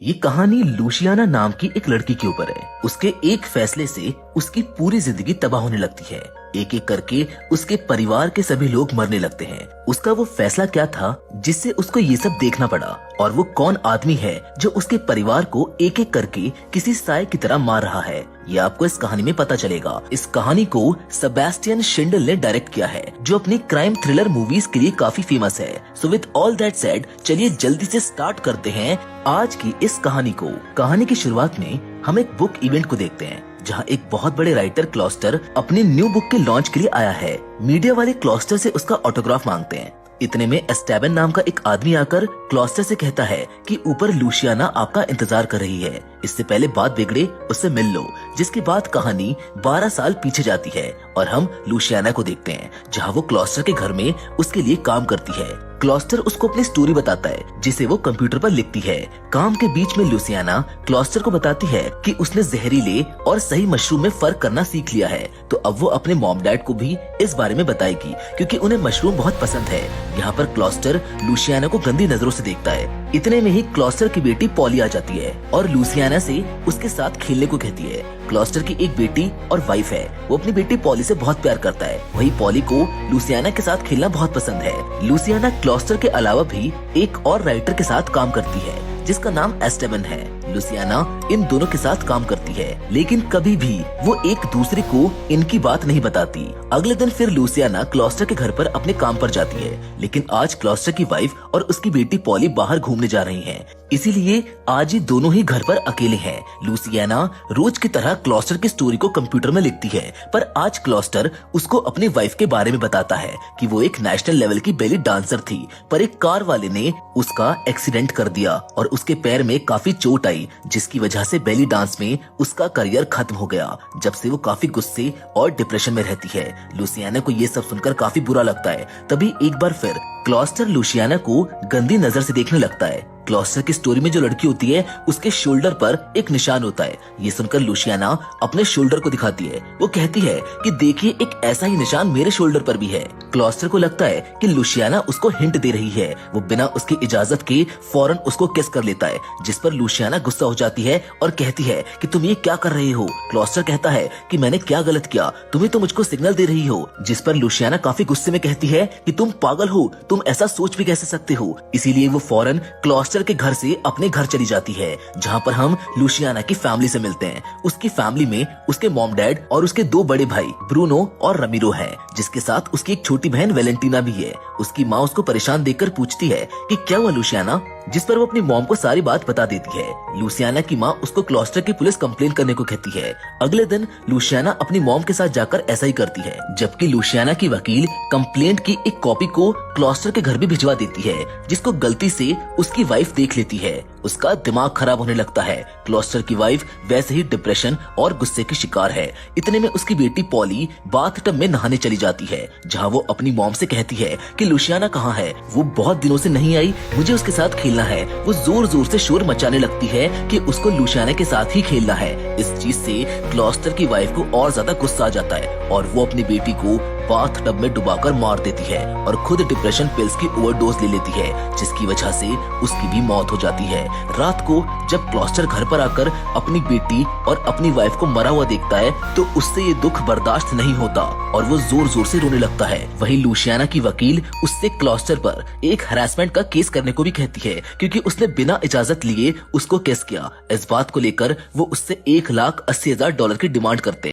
ये कहानी लूसियाना नाम की एक लड़की के ऊपर है। उसके एक फैसले से उसकी पूरी जिंदगी तबाह होने लगती है। एक एक करके उसके परिवार के सभी लोग मरने लगते हैं। उसका वो फैसला क्या था जिससे उसको ये सब देखना पड़ा, और वो कौन आदमी है जो उसके परिवार को एक एक करके किसी साए की तरह मार रहा है, ये आपको इस कहानी में पता चलेगा। इस कहानी को सेबेस्टियन शिंडल ने डायरेक्ट किया है, जो अपनी क्राइम थ्रिलर मूवीज के लिए काफी फेमस है। So with all that said, चलिए जल्दी से स्टार्ट करते हैं आज की इस कहानी को। कहानी की शुरुआत में हम एक बुक इवेंट को देखते हैं, जहाँ एक बहुत बड़े राइटर क्लॉस्टर अपनी न्यू बुक के लॉन्च के लिए आया है। मीडिया वाले क्लॉस्टर से उसका ऑटोग्राफ मांगते हैं। इतने में एस्टेबन नाम का एक आदमी आकर क्लॉस्टर से कहता है कि ऊपर लूसियाना आपका इंतजार कर रही है, इससे पहले बात बिगड़े उससे मिल लो। जिसके बाद कहानी 12 साल पीछे जाती है और हम लूसियाना को देखते हैं, जहाँ वो क्लॉस्टर के घर में उसके लिए काम करती है। क्लॉस्टर उसको अपनी स्टोरी बताता है, जिसे वो कंप्यूटर पर लिखती है। काम के बीच में लूसियाना क्लॉस्टर को बताती है कि उसने जहरीले और सही मशरूम में फर्क करना सीख लिया है, तो अब वो अपने मॉम डैड को भी इस बारे में बताएगी, क्योंकि उन्हें मशरूम बहुत पसंद है। यहाँ पर क्लॉस्टर लूसियाना को गंदी नजरों से देखता है। इतने में ही क्लॉस्टर की बेटी पॉली आ जाती है और लूसियाना से उसके साथ खेलने को कहती है। क्लॉस्टर की एक बेटी और वाइफ है। वो अपनी बेटी पॉली से बहुत प्यार करता है। वही पॉली को लूसियाना के साथ खेलना बहुत पसंद है। लूसियाना क्लॉस्टर के अलावा भी एक और राइटर के साथ काम करती है, जिसका नाम एस्टेबन है। लूसियाना इन दोनों के साथ काम करती है, लेकिन कभी भी वो एक दूसरे को इनकी बात नहीं बताती। अगले दिन फिर लूसियाना क्लॉस्टर के घर पर अपने काम पर जाती है, लेकिन आज क्लॉस्टर की वाइफ और उसकी बेटी पॉली बाहर घूमने जा रही हैं। इसीलिए आज ही दोनों ही घर पर अकेले हैं। लूसियाना रोज की तरह क्लॉस्टर की स्टोरी को कंप्यूटर में लिखती है, पर आज क्लॉस्टर उसको अपनी वाइफ के बारे में बताता है कि वो एक नेशनल लेवल की बेली डांसर थी, पर एक कार वाले ने उसका एक्सीडेंट कर दिया और उसके पैर में काफी चोट आई, जिसकी वजह से बेली डांस में उसका करियर खत्म हो गया। जब से वो काफी गुस्से और डिप्रेशन में रहती है। लूसियाना को ये सब सुनकर काफी बुरा लगता है। तभी एक बार फिर क्लॉस्टर लूसियाना को गंदी नजर से देखने लगता है। क्लॉस्टर की स्टोरी में जो लड़की होती है, उसके शोल्डर पर एक निशान होता है। ये सुनकर लूसियाना अपने शोल्डर को दिखाती है। वो कहती है कि देखिए, एक ऐसा ही निशान मेरे शोल्डर पर भी है। क्लॉस्टर को लगता है कि लूसियाना उसको हिंट दे रही है। वो बिना उसकी इजाजत के फौरन उसको किस कर लेता है, जिस पर लूसियाना गुस्सा हो जाती है और कहती है कि तुम ये क्या कर रहे हो। क्लॉस्टर कहता है कि मैंने क्या गलत किया, तुम्हें तो मुझको सिग्नल दे रही हो। जिस पर लूसियाना काफी गुस्से में कहती है कि तुम पागल हो, तुम ऐसा सोच भी कैसे सकते हो। इसीलिए वो फौरन क्लॉस्टर के घर से अपने घर चली जाती है, जहाँ पर हम लूसियाना की फैमिली से मिलते हैं। उसकी फैमिली में उसके मॉम डैड और उसके दो बड़े भाई ब्रूनो और रमीरो हैं, जिसके साथ उसकी एक छोटी बहन वेलेंटीना भी है। उसकी माँ उसको परेशान देखकर पूछती है कि क्या हुआ लूसियाना, जिस पर वो अपनी मॉम को सारी बात बता देती है। लूसियाना की माँ उसको क्लॉस्टर की पुलिस कंप्लेन करने को कहती है। अगले दिन लूसियाना अपनी मॉम के साथ जाकर ऐसा ही करती है, जबकि लूसियाना की वकील कंप्लेंट की एक कॉपी को क्लॉस्टर के घर भी भिजवा देती है, जिसको गलती से उसकी वाइफ देख लेती है। उसका दिमाग खराब होने लगता है। क्लॉस्टर की वाइफ वैसे ही डिप्रेशन और गुस्से की शिकार है। इतने में उसकी बेटी पॉली बाथटब में नहाने चली जाती है, जहाँ वो अपनी मॉम से कहती है कि लूसियाना कहाँ है, वो बहुत दिनों से नहीं आई, मुझे उसके साथ खेलना है। वो जोर जोर से शोर मचाने लगती है कि उसको लूसियाना के साथ ही खेलना है। इस चीज से क्लॉस्टर की वाइफ को और ज्यादा गुस्सा आ जाता है और वो अपनी बेटी को बाथटब में डुबाकर मार देती है और खुद डिप्रेशन पिल्स की ओवरडोज ले लेती है, जिसकी वजह से उसकी भी मौत हो जाती है। रात को जब क्लॉस्टर घर पर आकर अपनी बेटी और अपनी वाइफ को मरा हुआ देखता है, तो उससे ये दुख बर्दाश्त नहीं होता और वो जोर जोर से रोने लगता है। वहीं लूसियाना की वकील उससे क्लॉस्टर पर एक हरासमेंट का केस करने को भी कहती है, क्योंकि उसने बिना इजाजत लिए उसको केस किया। इस बात को लेकर वो उससे $1,80,000 की डिमांड करते हैं।